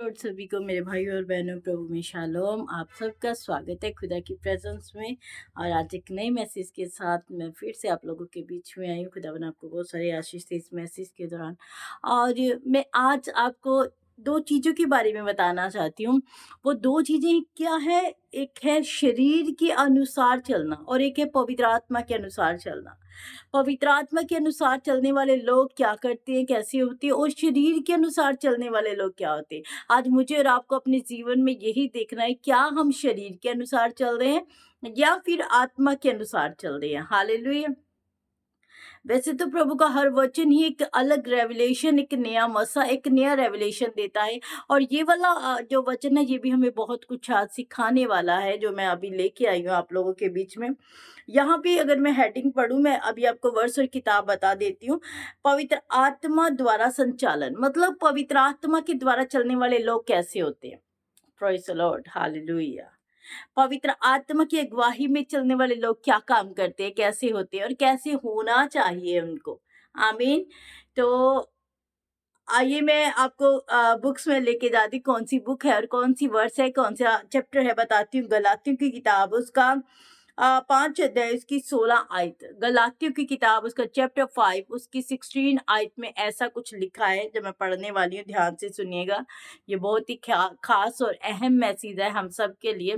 और सभी को मेरे भाई और बहनों प्रभु में शालोम। आप सबका स्वागत है खुदा की प्रेजेंस में। और आज एक नई मैसेज के साथ मैं फिर से आप लोगों के बीच में आई हूँ। खुदावन आपको बहुत सारी आशीष दे इस मैसेज के दौरान। और मैं आज आपको दो चीज़ों के बारे में बताना चाहती हूँ। वो दो चीज़ें क्या है? एक है शरीर के अनुसार चलना और एक है पवित्र आत्मा के अनुसार चलना। पवित्र आत्मा के अनुसार चलने वाले लोग क्या करते हैं, कैसे होते हैं, और शरीर के अनुसार चलने वाले लोग क्या होते हैं। आज मुझे और आपको अपने जीवन में यही देखना है, क्या हम शरीर के अनुसार चल रहे हैं या फिर आत्मा के अनुसार चल रहे हैं। हालेलुया। वैसे तो प्रभु का हर वचन ही एक अलग रेवलेशन, एक नया मसा, एक नया रेवलेशन देता है। और ये वाला जो वचन है ये भी हमें बहुत कुछ आज सिखाने वाला है, जो मैं अभी लेके आई हूँ आप लोगों के बीच में। यहाँ पे अगर मैं हेडिंग पढ़ूं, मैं अभी आपको वर्ष और किताब बता देती हूँ। पवित्र आत्मा द्वारा संचालन, मतलब पवित्र आत्मा के द्वारा चलने वाले लोग कैसे होते हैं। Praise the Lord, hallelujah. पवित्र आत्मा की अगुवाई में चलने वाले लोग क्या काम करते हैं, कैसे होते हैं और कैसे होना चाहिए उनको। आमीन। तो आइए मैं आपको बुक्स में लेके जाती हूँ, कौन सी बुक है और कौन सी वर्स है, कौन सा चैप्टर है बताती हूँ। गलातियों की किताब, उसका 5 अध्याय, उसकी 16 आयत। गलातियों की किताब, उसका चैप्टर 5, उसकी 16 आयत में ऐसा कुछ लिखा है जो मैं पढ़ने वाली हूँ। ध्यान से सुनिएगा। ये बहुत ही खास और अहम मैसेज है हम सब के लिए,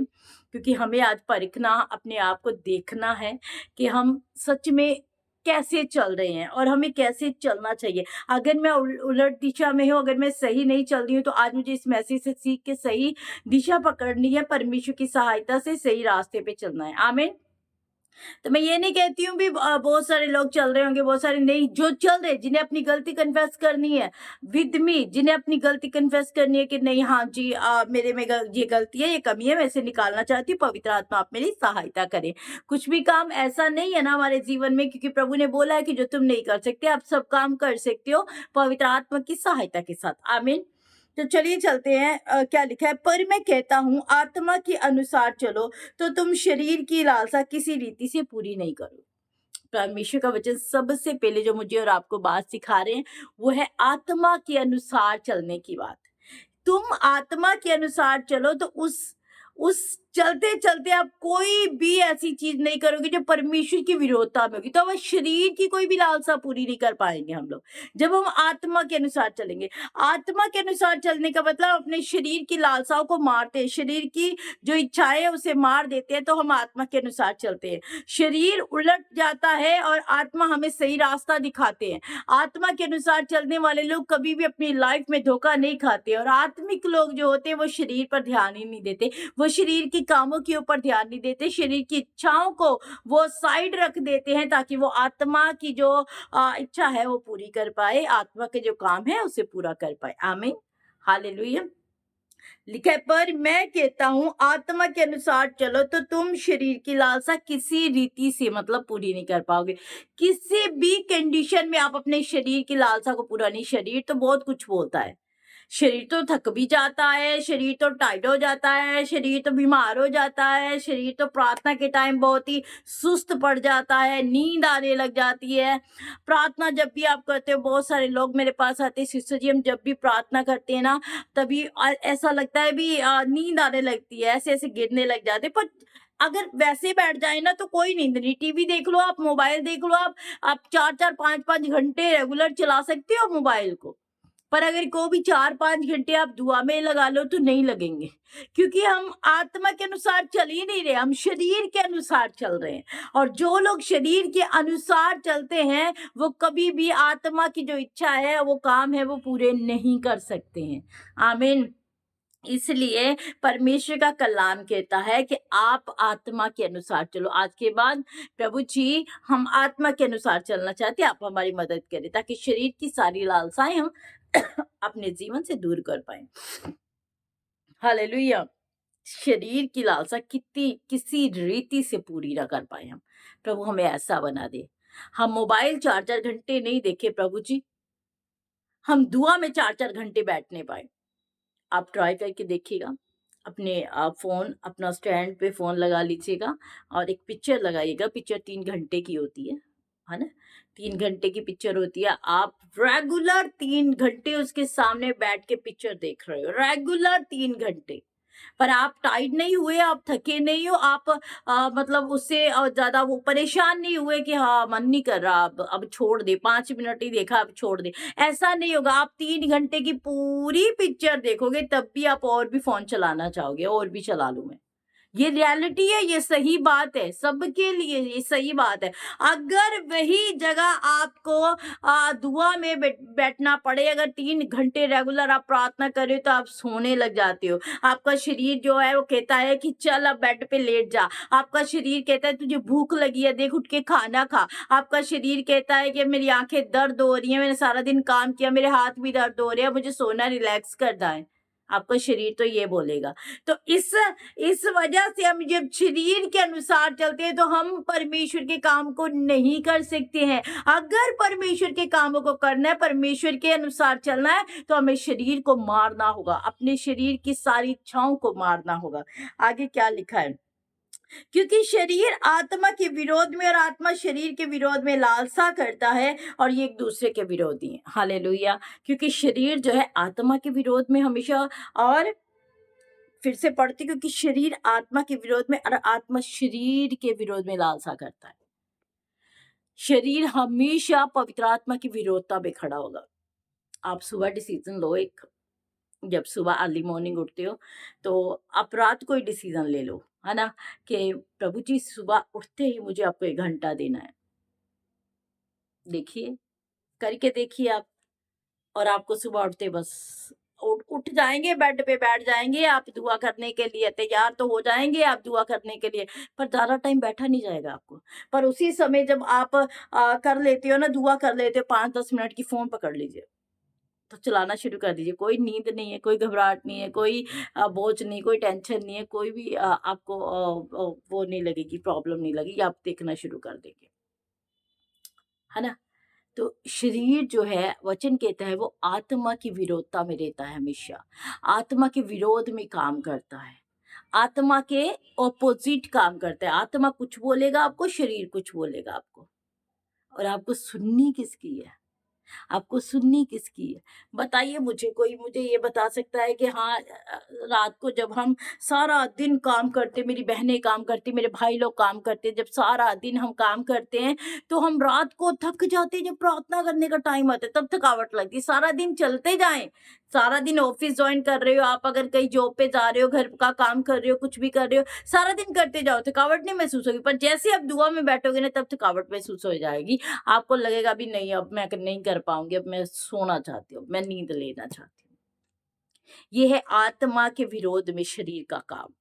क्योंकि हमें आज परखना, अपने आप को देखना है कि हम सच में कैसे चल रहे हैं और हमें कैसे चलना चाहिए। अगर मैं उलट दिशा में हूँ, अगर मैं सही नहीं चल रही हूँ, तो आज मुझे इस मैसेज से सीख के सही दिशा पकड़नी है, परमेश्वर की सहायता से सही रास्ते पे चलना है। आमीन। तो मैं ये नहीं कहती हूँ भी बहुत सारे लोग चल रहे होंगे, बहुत सारे नहीं। जो चल रहे, जिन्हें अपनी गलती कन्फेस करनी है विद मी, जिन्हें अपनी गलती कन्फेस करनी है कि नहीं, हाँ जी, मेरे में ये गलती है, ये कमी है, मैं इसे निकालना चाहती हूँ, पवित्र आत्मा आप मेरी सहायता करें। कुछ भी काम ऐसा नहीं है ना हमारे जीवन में, क्योंकि प्रभु ने बोला है कि जो तुम नहीं कर सकते आप सब काम कर सकते हो पवित्र आत्मा की सहायता के साथ। आमीन। तो चलिए चलते हैं। क्या लिखा है? पर मैं कहता हूँ आत्मा के अनुसार चलो, तो तुम शरीर की लालसा किसी रीति से पूरी नहीं करो। परमेश्वर का वचन सबसे पहले जो मुझे और आपको बात सिखा रहे हैं, वो है आत्मा के अनुसार चलने की बात। तुम आत्मा के अनुसार चलो, तो उस चलते चलते आप कोई भी ऐसी चीज नहीं करोगे जो परमेश्वर की विरोधता में होगी। तो अब शरीर की कोई भी लालसा पूरी नहीं कर पाएंगे हम लोग, जब हम आत्मा के अनुसार चलेंगे। आत्मा के अनुसार चलने का मतलब अपने शरीर की लालसाओं को मारते हैं, शरीर की जो इच्छाएं है उसे मार देते हैं, तो हम आत्मा के अनुसार चलते हैं। शरीर उलट जाता है और आत्मा हमें सही रास्ता दिखाते हैं। आत्मा के अनुसार चलने वाले लोग कभी भी अपनी लाइफ में धोखा नहीं खाते, और आत्मिक लोग जो होते हैं वो शरीर पर ध्यान ही नहीं देते, वो शरीर के कामों के ऊपर ध्यान नहीं देते, शरीर की इच्छाओं को वो साइड रख देते हैं, ताकि वो आत्मा की जो इच्छा है वो पूरी कर पाए, आत्मा के जो काम है उसे पूरा कर पाए। आमीन। हालेलुया। लिखा है, पर मैं कहता हूँ आत्मा के अनुसार चलो, तो तुम शरीर की लालसा किसी रीति से, मतलब पूरी नहीं कर पाओगे। किसी भी कंडीशन में आप अपने शरीर की लालसा को पूरा नहीं। शरीर तो बहुत कुछ बोलता है, शरीर तो थक भी जाता है, शरीर तो टाइट हो जाता है, शरीर तो बीमार हो जाता है, शरीर तो प्रार्थना के टाइम बहुत ही सुस्त पड़ जाता है, नींद आने लग जाती है। प्रार्थना जब भी आप करते हो, बहुत सारे लोग मेरे पास आते हैं, सिस्टर जी हम जब भी प्रार्थना करते हैं ना, तभी ऐसा लगता है भी नींद आने लगती है, ऐसे ऐसे गिरने लग जाते हैं। पर अगर वैसे बैठ जाए ना तो कोई नींद नहीं। टीवी देख लो आप, मोबाइल देख लो आप 4-4 5-5 घंटे रेगुलर चला सकते हो मोबाइल को। पर अगर को भी 4-5 घंटे आप दुआ में लगा लो तो नहीं लगेंगे, क्योंकि हम आत्मा के अनुसार चल ही नहीं रहे, हम शरीर के अनुसार चल रहे हैं। और जो लोग शरीर के अनुसार चलते हैं वो कभी भी आत्मा की जो इच्छा है, वो काम है, वो पूरे नहीं कर सकते हैं। आमीन। इसलिए परमेश्वर का कलाम कहता है कि आप आत्मा के अनुसार चलो। आज के बाद प्रभु जी हम आत्मा के अनुसार चलना चाहते हैं, आप हमारी मदद करें ताकि शरीर की सारी लालसाएं हम अपने जीवन से दूर कर पाए। हालेलुया। शरीर की लालसा कितनी किसी रीति से पूरी ना कर पाए हम। प्रभु हमें ऐसा बना दे। हम मोबाइल 4-4 घंटे नहीं देखे प्रभु जी, हम दुआ में 4-4 घंटे बैठने पाए। आप ट्राई करके देखिएगा। अपने फ़ोन, अपना स्टैंड पे फ़ोन लगा लीजिएगा और एक पिक्चर लगाइएगा। पिक्चर 3 घंटे की होती है। है ना? 3 घंटे की पिक्चर होती है, आप रेगुलर 3 घंटे उसके सामने बैठ के पिक्चर देख रहे हो, रेगुलर 3 घंटे। पर आप टाइर्ड नहीं हुए, आप थके नहीं हो, आप मतलब उससे ज़्यादा वो परेशान नहीं हुए कि हाँ, मन नहीं कर रहा अब छोड़ दे, 5 मिनट ही देखा अब छोड़ दे। ऐसा नहीं होगा, आप 3 घंटे की पूरी पिक्चर देखोगे तब भी आप और भी फ़ोन चलाना चाहोगे, और भी चला लूँ मैं। ये रियलिटी है, ये सही बात है, सबके लिए ये सही बात है। अगर वही जगह आपको दुआ में बैठना पड़े, अगर 3 घंटे रेगुलर आप प्रार्थना कर रहे हो तो आप सोने लग जाते हो। आपका शरीर जो है वो कहता है कि चल अब बेड पे लेट जा। आपका शरीर कहता है तुझे भूख लगी है, देख उठ के खाना खा। आपका शरीर कहता है कि मेरी आँखें दर्द हो रही हैं, मैंने सारा दिन काम किया, मेरे हाथ भी दर्द हो रहे हैं, मुझे सोना रिलैक्स करना है। आपका शरीर तो ये बोलेगा। तो इस वजह से हम जब शरीर के अनुसार चलते हैं तो हम परमेश्वर के काम को नहीं कर सकते हैं। अगर परमेश्वर के कामों को करना है, परमेश्वर के अनुसार चलना है, तो हमें शरीर को मारना होगा, अपने शरीर की सारी इच्छाओं को मारना होगा। आगे क्या लिखा है? क्योंकि शरीर आत्मा के विरोध में और आत्मा शरीर के विरोध में लालसा करता है, और ये एक दूसरे के विरोधी हैं। हालेलुया! क्योंकि शरीर जो है आत्मा के विरोध में हमेशा, और फिर से पढ़ती, क्योंकि शरीर आत्मा के विरोध में और आत्मा शरीर के विरोध में लालसा करता है। शरीर हमेशा पवित्र आत्मा की विरोधता में खड़ा होगा। आप सुबह डिसीजन लो एक, जब सुबह अर्ली मॉर्निंग उठते हो तो आप रात को ही डिसीजन ले लो, है ना? कि प्रभु जी सुबह उठते ही मुझे आपको 1 घंटा देना है। देखिए, करके देखिए आप, और आपको सुबह उठते बस उठ जाएँगे, बेड पे बैठ जाएँगे, आप दुआ करने के लिए तैयार तो हो जाएँगे आप दुआ करने के लिए, पर ज़्यादा टाइम बैठा नहीं जाएगा आपको। पर उसी समय जब आप कर लेते हो ना, दुआ कर लेते हो 5-10 मिनट की, फ़ोन पकड़ लीजिए, तो चलाना शुरू कर दीजिए। कोई नींद नहीं है, कोई घबराहट नहीं है, कोई बोझ नहीं, कोई टेंशन नहीं है, कोई भी आपको वो नहीं लगेगी, प्रॉब्लम नहीं लगेगी, आप देखना शुरू कर देंगे, है ना? तो शरीर जो है, वचन कहता है, वो आत्मा की विरोधता में रहता है हमेशा, आत्मा के विरोध में काम करता है, आत्मा के ऑपोजिट काम करता है। आत्मा कुछ बोलेगा आपको, शरीर कुछ बोलेगा आपको, और आपको सुननी किसकी है? आपको सुननी किसकी है? बताइए मुझे, कोई मुझे ये बता सकता है कि हाँ, रात को जब हम सारा दिन काम करते, मेरी बहनें काम करती, मेरे भाई लोग काम करते, जब सारा दिन हम काम करते हैं, तो हम रात को थक जाते हैं, जब प्रार्थना करने का टाइम आता है तब थकावट लगती है। सारा दिन चलते जाएँ, सारा दिन ऑफ़िस जॉइन कर रहे हो आप, अगर कहीं जॉब पे जा रहे हो, घर का काम कर रहे हो, कुछ भी कर रहे हो, सारा दिन करते जाओ, थकावट नहीं महसूस होगी, पर जैसे आप दुआ में बैठोगे ना, तब थकावट महसूस हो जाएगी। आपको लगेगा भी नहीं, अब मैं नहीं कर पाऊँगी, अब मैं सोना चाहती हूँ, मैं नींद लेना चाहती हूँ। ये है आत्मा के विरोध में शरीर का काम।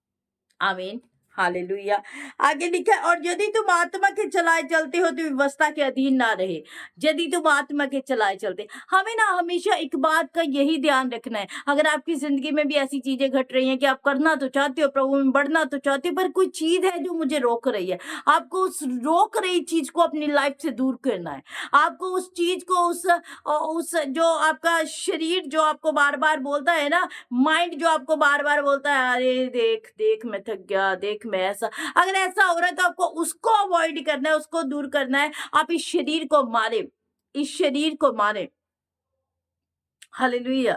आमीन, हालेलुया। आगे लिखा है, और यदि तुम आत्मा के चलाए चलते हो तो व्यवस्था के अधीन ना रहे। यदि तुम आत्मा के चलाए चलते, हमें ना हमेशा एक बात का यही ध्यान रखना है। अगर आपकी जिंदगी में भी ऐसी चीजें घट रही हैं कि आप करना तो चाहते हो, प्रभु में बढ़ना तो चाहते हो, पर कोई चीज है जो मुझे रोक रही है, आपको उस रोक रही चीज को अपनी लाइफ से दूर करना है। आपको उस चीज को, उस जो आपका शरीर जो आपको बार बार बोलता है ना, माइंड जो आपको बार-बार बोलता है, अरे देख, देख मैं थक गया, देख मैं ऐसा, अगर ऐसा हो रहा है तो आपको उसको अवॉइड करना है, उसको दूर करना है। आप इस शरीर को मारें, इस शरीर को मारें। हालेलुया।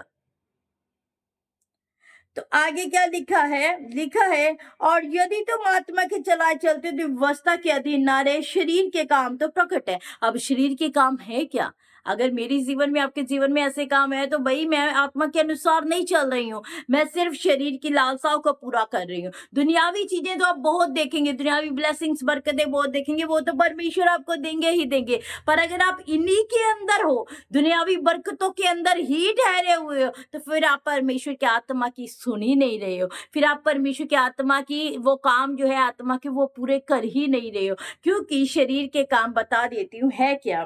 तो आगे क्या लिखा है? लिखा है, और यदि तुम आत्मा के चलाए चलते हो तो व्यवस्था के अधीन ना रहे, शरीर के काम तो प्रकट है। अब शरीर के काम है क्या? अगर मेरी जीवन में, आपके जीवन में ऐसे काम है तो भई मैं आत्मा के अनुसार नहीं चल रही हूँ। मैं सिर्फ शरीर की लालसाओं को पूरा कर रही हूँ। दुनियावी चीज़ें तो आप बहुत देखेंगे, दुनियावी ब्लेसिंग्स, बरकतें बहुत देखेंगे, वो तो परमेश्वर आपको देंगे ही देंगे। पर अगर आप इन्हीं के अंदर हो, दुनियावी बरकतों के अंदर ही ठहरे हुए हो, तो फिर आप परमेश्वर की आत्मा की सुन ही नहीं रहे हो। फिर आप परमेश्वर की आत्मा की वो काम जो है आत्मा के, वो पूरे कर ही नहीं रहे हो। क्योंकि शरीर के काम बता देती हूँ है क्या?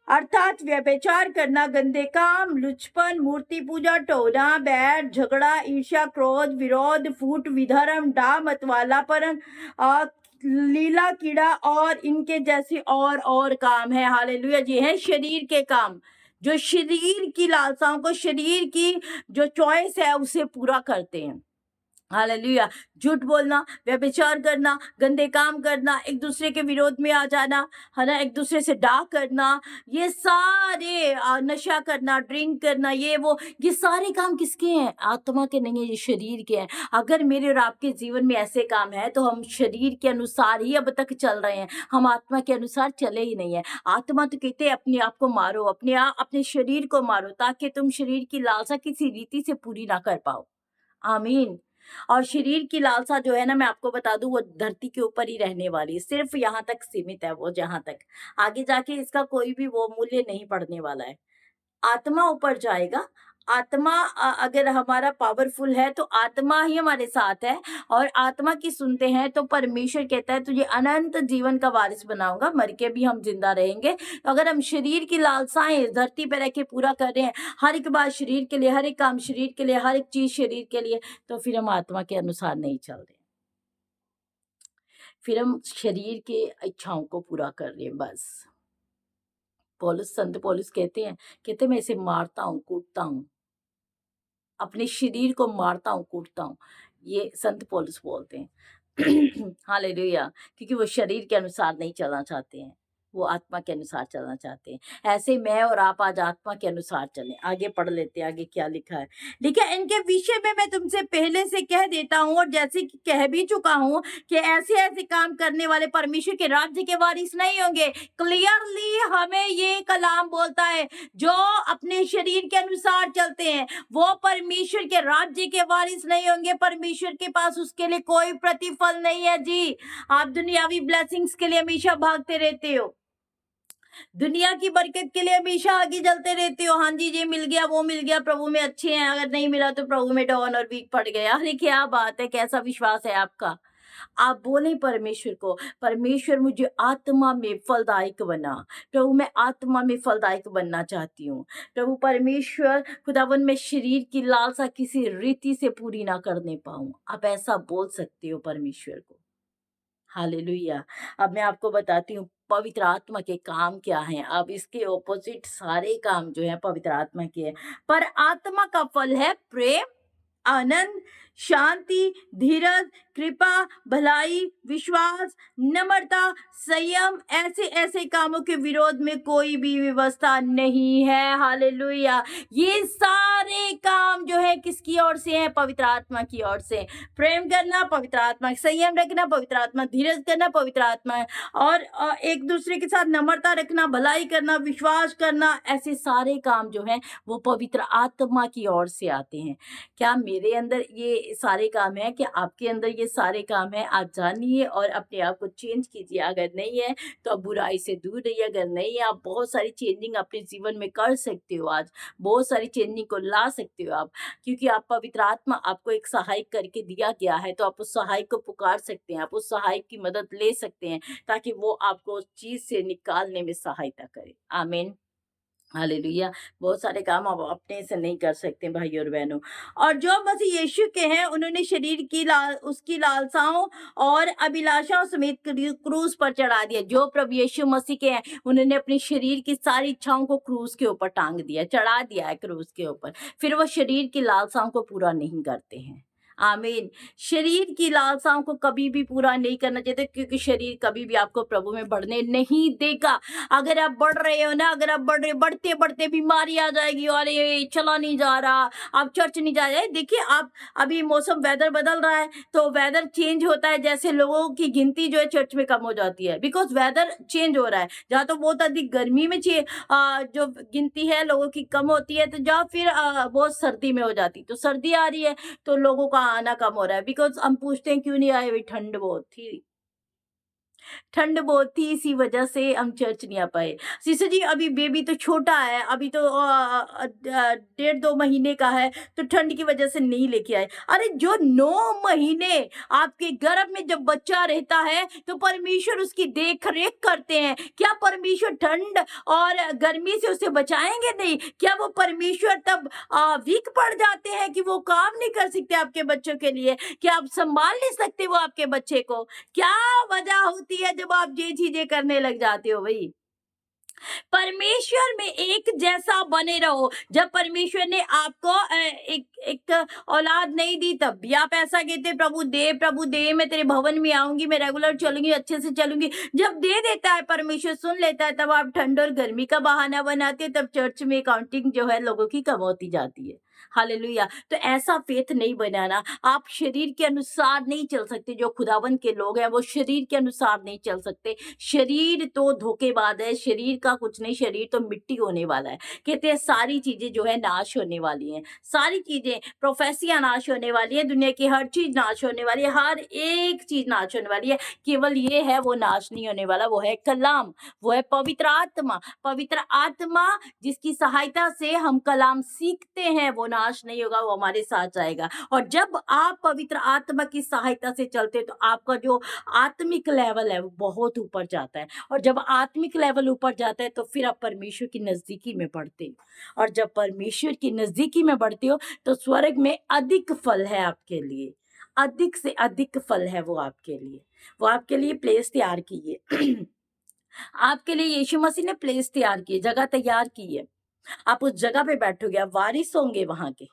अर्थात व्यभिचार करना, गंदे काम, लुचपन, मूर्ति पूजा, टोना, बैर, झगड़ा, ईर्ष्या, क्रोध, विरोध, फूट, विधर्म, डाह, मतवालापन, अ, लीला, कीड़ा और इनके जैसे और काम है। हालेलुया। ये है शरीर के काम, जो शरीर की लालसाओं को, शरीर की जो चॉइस है उसे पूरा करते हैं। हालेलुया। झूठ बोलना, व्यभिचार करना, गंदे काम करना, एक दूसरे के विरोध में आ जाना, है ना, एक दूसरे से डाह करना, ये सारे नशा करना, ड्रिंक करना, ये सारे काम किसके हैं? आत्मा के नहीं है, ये शरीर के हैं। अगर मेरे और आपके जीवन में ऐसे काम है तो हम शरीर के अनुसार ही अब तक चल रहे हैं, हम आत्मा के अनुसार चले ही नहीं है। आत्मा तो कहते हैं अपने आप को मारो, अपने शरीर को मारो, ताकि तुम शरीर की लालसा किसी रीति से पूरी ना कर पाओ। आमीन। और शरीर की लालसा जो है ना, मैं आपको बता दूं, वो धरती के ऊपर ही रहने वाली है, सिर्फ यहाँ तक सीमित है, वो जहाँ तक आगे जाके इसका कोई भी वो मूल्य नहीं पड़ने वाला है। आत्मा ऊपर जाएगा। आत्मा अगर हमारा पावरफुल है तो आत्मा ही हमारे साथ है, और आत्मा की सुनते हैं तो परमेश्वर कहता है तुझे अनंत जीवन का वारिस बनाऊंगा, मर के भी हम जिंदा रहेंगे। तो अगर हम शरीर की लालसाएं धरती पर रह के पूरा कर रहे हैं, हर एक बात शरीर के लिए, हर एक काम शरीर के लिए, हर एक चीज शरीर के लिए, तो फिर हम आत्मा के अनुसार नहीं चल रहे, फिर हम शरीर के इच्छाओं को पूरा कर रहे हैं बस। संत पौलुस कहते मैं इसे मारता हूँ, कूटता हूँ, अपने शरीर को मारता हूँ, कूटता हूँ। ये संत पौलुस बोलते हैं। हालेलुया। क्योंकि वो शरीर के अनुसार नहीं चलना चाहते हैं, वो आत्मा के अनुसार चलना चाहते हैं। ऐसे मैं और आप आज आत्मा के अनुसार चलें। आगे पढ़ लेते हैं, आगे क्या लिखा है। देखिए, इनके विषय में मैं तुमसे पहले से कह देता हूँ, और जैसे कि कह भी चुका हूँ, कि ऐसे ऐसे काम करने वाले परमेश्वर के राज्य के वारिस नहीं होंगे। क्लियरली हमें ये कलाम बोलता है, जो अपने शरीर के अनुसार चलते हैं वो परमेश्वर के राज्य के वारिस नहीं होंगे। परमेश्वर के पास उसके लिए कोई प्रतिफल नहीं है जी। आप दुनियावी ब्लेसिंग्स के लिए हमेशा भागते रहते हो, दुनिया की बरकत के लिए हमेशा आगे चलते रहते हो। हाँ जी, ये मिल गया, वो मिल गया, प्रभु में अच्छे हैं, अगर नहीं मिला तो प्रभु में डाउन और वीक पड़ गया। अरे क्या बात है, कैसा विश्वास है आपका। आप बोले परमेश्वर को, परमेश्वर मुझे आत्मा में फलदायक बना। प्रभु मैं आत्मा में फलदायक बनना चाहती हूँ। प्रभु परमेश्वर खुदावन में शरीर की लालसा किसी रीति से पूरी ना करने पाऊं। आप ऐसा बोल सकते हो परमेश्वर को। हालेलुया। अब मैं आपको बताती हूँ पवित्र आत्मा के काम क्या हैं। अब इसके ऑपोजिट सारे काम जो है पवित्र आत्मा के हैं। पर आत्मा का फल है प्रेम, आनंद, शांति, धीरज, कृपा, भलाई, विश्वास, नम्रता, संयम। ऐसे ऐसे कामों के विरोध में कोई भी व्यवस्था नहीं है। हालेलुया। ये सारे काम जो है किसकी ओर से हैं? पवित्र आत्मा की ओर से। प्रेम करना पवित्र आत्मा, संयम रखना पवित्र आत्मा, धीरज करना पवित्र आत्मा है, और एक दूसरे के साथ नम्रता रखना, भलाई करना, विश्वास करना, ऐसे सारे काम जो हैं वो पवित्र आत्मा की ओर से आते हैं। क्या मेरे अंदर ये सारे काम है? क्या आपके अंदर ये सारे काम है? आप जानिए और अपने आप को चेंज कीजिए। अगर नहीं है तो आप बुराई से दूर रहिए। अगर नहीं है, आप बहुत सारी चेंजिंग अपने जीवन में कर सकते हो। आज बहुत सारी चेंजिंग को ला सकते हो आप, क्योंकि आप पवित्र आत्मा आपको एक सहायक करके दिया गया है। तो आप उस सहायक को पुकार सकते हैं, आप उस सहायक की मदद ले सकते हैं, ताकि वो आपको उस चीज से निकालने में सहायता करे। आमीन। हालेलुया। बहुत सारे काम आप अपने से नहीं कर सकते भाई और बहनों। और जो मसीह यीशु के हैं, उन्होंने शरीर की उसकी लालसाओं और अभिलाषाओं समेत क्रूस पर चढ़ा दिया। जो प्रभु यीशु मसीह के हैं, उन्होंने अपने शरीर की सारी इच्छाओं को क्रूस के ऊपर टांग दिया, चढ़ा दिया है क्रूस के ऊपर। फिर वो शरीर की लालसाओं को पूरा नहीं करते हैं। आमीन। शरीर की लालसाओं को कभी भी पूरा नहीं करना चाहिए, क्योंकि शरीर कभी भी आपको प्रभु में बढ़ने नहीं देगा। अगर आप बढ़ रहे हो ना, अगर आप बढ़ रहे, बढ़ते बढ़ते बीमारी आ जाएगी, और ये चला नहीं जा रहा, आप चर्च नहीं जा रहे। देखिए, आप अभी मौसम वेदर बदल रहा है, तो वेदर चेंज होता है, जैसे लोगों की गिनती जो है चर्च में कम हो जाती है, बिकॉज वेदर चेंज हो रहा है। जहाँ तो बहुत अधिक गर्मी में जो गिनती है लोगों की कम होती है, तो जहाँ फिर बहुत सर्दी में हो जाती, तो सर्दी आ रही है तो लोगों का आना कम हो रहा है। बिकॉज हम पूछते हैं क्यों नहीं आए, भाई ठंड बहुत थी, ठंड बहुत थी, इसी वजह से हम चर्च नहीं आ पाए। सिस्टर जी, अभी बेबी तो छोटा है, अभी तो 1.5-2 महीने का है, तो ठंड की वजह से नहीं लेके आए। अरे जो 9 महीने आपके गर्भ में जब बच्चा रहता है, तो परमेश्वर उसकी देख रेख करते हैं। क्या परमेश्वर ठंड और गर्मी से उसे बचाएंगे नहीं? क्या वो परमेश्वर तब वीक पड़ जाते हैं कि वो काम नहीं कर सकते आपके बच्चों के लिए? क्या आप संभाल नहीं सकते वो आपके बच्चे को? क्या वजह होती है जब आप ये चीजें करने लग जाते हो भाई? परमेश्वर में एक जैसा बने रहो। जब परमेश्वर ने आपको एक एक औलाद नहीं दी तब भी आप ऐसा कहते प्रभु दे, मैं तेरे भवन में आऊंगी, मैं रेगुलर चलूंगी, अच्छे से चलूंगी। जब दे देता है परमेश्वर, सुन लेता है, तब आप ठंड और गर्मी का बहाना बनाते हैं, तब चर्च में काउंटिंग जो है लोगों की कम होती जाती है। हालेलुया। तो ऐसा फेथ नहीं बनाना। आप शरीर के अनुसार नहीं चल सकते। जो खुदावन के लोग हैं वो शरीर के अनुसार नहीं चल सकते। शरीर तो धोखेबाज है, शरीर का कुछ नहीं, शरीर तो मिट्टी होने वाला है। कहते हैं सारी चीजें जो है नाश होने वाली हैं, सारी चीजें, प्रोफेसियां नाश होने वाली है, दुनिया की हर चीज नाश होने वाली है, हर एक चीज नाश होने वाली है। केवल ये है वो नाश नहीं होने वाला, वो है कलाम, वो है पवित्र आत्मा। पवित्र आत्मा जिसकी सहायता से हम कलाम सीखते हैं, वो नाश नहीं होगा, वो हमारे साथ जाएगा। और जब आप पवित्र आत्मा की सहायता से चलते हैं तो आपका जो आत्मिक लेवल है वो बहुत ऊपर जाता है। और जब आत्मिक लेवल ऊपर जाता है तो फिर आप परमेश्वर की नजदीकी में बढ़ते हो। और जब परमेश्वर की नजदीकी में बढ़ते हो तो स्वर्ग में अधिक फल है आपके लिए, अधिक से अधिक फल है वो आपके लिए। वो आपके लिए प्लेस तैयार की है। आपके लिए यीशु मसीह ने प्लेस तैयार की है, जगह तैयार की है। आप उस जगह पे बैठोगे, आप वारिस होंगे वहां के।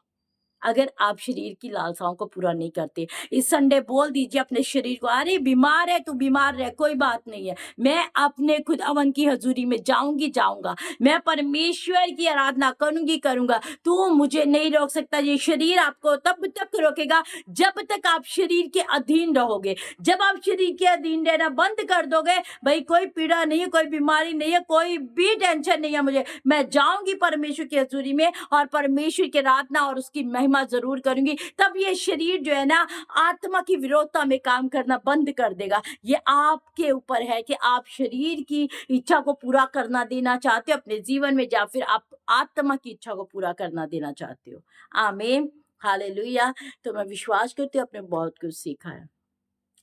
अगर आप शरीर की लालसाओं को पूरा नहीं करते, इस संडे बोल दीजिए अपने शरीर को, अरे बीमार है तू बीमार रह, कोई बात नहीं है, मैं अपने खुदावन की हजूरी में जाऊंगी जाऊंगा, मैं परमेश्वर की आराधना करूंगी करूंगा, तू मुझे नहीं रोक सकता। ये शरीर आपको तब तक रोकेगा जब तक आप शरीर के अधीन रहोगे। जब आप शरीर के अधीन रहना बंद कर दोगे, भाई कोई पीड़ा नहीं है, कोई बीमारी नहीं है, कोई भी टेंशन नहीं है मुझे, मैं जाऊंगी परमेश्वर की हजूरी में और परमेश्वर की आराधना और उसकी महिमा जरूर करूंगी, तब ये शरीर जो है ना आत्मा की विरोधता में काम करना बंद कर देगा। ये आपके ऊपर है कि आप शरीर की इच्छा को पूरा करना देना चाहते हो अपने जीवन में, या फिर आप आत्मा की इच्छा को पूरा करना देना चाहते हो। आमीन, हालेलुया। तो मैं विश्वास करती हूँ आपने बहुत कुछ सीखा है,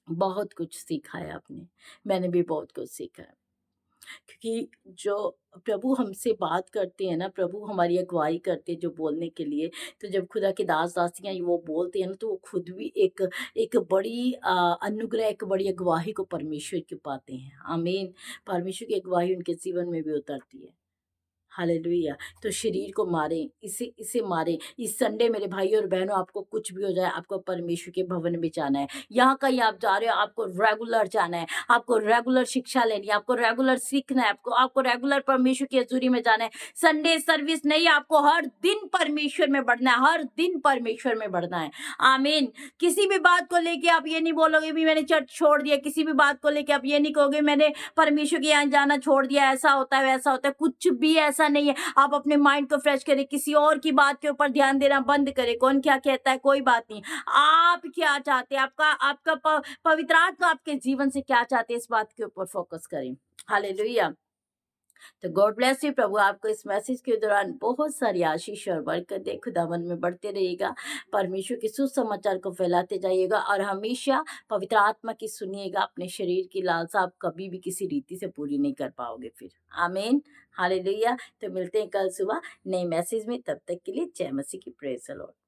बहुत कुछ सीखा है आपने, मैंने भी बहुत कुछ सीखा है। क्योंकि जो प्रभु हमसे बात करते हैं ना, प्रभु हमारी अगुवाई करते हैं जो बोलने के लिए, तो जब खुदा के दास दासियां वो बोलते हैं ना, तो वो खुद भी एक एक बड़ी अनुग्रह, एक बड़ी अगुवाई को परमेश्वर की पाते हैं। आमीन। परमेश्वर की अगुवाई उनके जीवन में भी उतरती है। हालेलुया। तो शरीर को मारें, इसे इसे मारें। इस संडे मेरे भाई और बहनों, आपको कुछ भी हो जाए, आपको परमेश्वर के भवन में जाना है। यहाँ कहीं आप जा रहे हो, आपको रेगुलर जाना है, आपको रेगुलर शिक्षा लेनी है, आपको रेगुलर सीखना है, आपको आपको रेगुलर परमेश्वर की हजूरी में जाना है। संडे सर्विस नहीं, आपको हर दिन परमेश्वर में बढ़ना है, हर दिन परमेश्वर में बढ़ना है। आमीन। किसी भी बात को लेके आप ये नहीं बोलोगे भी मैंने चर्च छोड़ दिया, किसी भी बात को लेके आप ये नहीं कहोगे मैंने परमेश्वर के यहाँ जाना छोड़ दिया, ऐसा होता है वैसा होता है, कुछ भी ऐसा नहीं है। आप अपने माइंड को फ्रेश करें, किसी और की बात के ऊपर ध्यान देना बंद करें। कौन क्या कहता है कोई बात नहीं, आप क्या चाहते हैं, आपका आपका पवित्र आत्मा आपके जीवन से क्या चाहते हैं, इस बात के ऊपर फोकस करें। हालेलुया। तो गॉड ब्लेस यू। प्रभु आपको इस मैसेज के दौरान बहुत सारी आशीष और बरकत दे, खुदावन में बढ़ते रहिएगा, परमेश्वर के सुसमाचार को फैलाते जाइएगा और हमेशा पवित्र आत्मा की सुनिएगा। अपने शरीर की लालसा आप कभी भी किसी रीति से पूरी नहीं कर पाओगे फिर। आमीन, हालेलुया। तो मिलते हैं कल सुबह नए मैसेज में, तब तक के लिए जय मसीह की। Praise the Lord.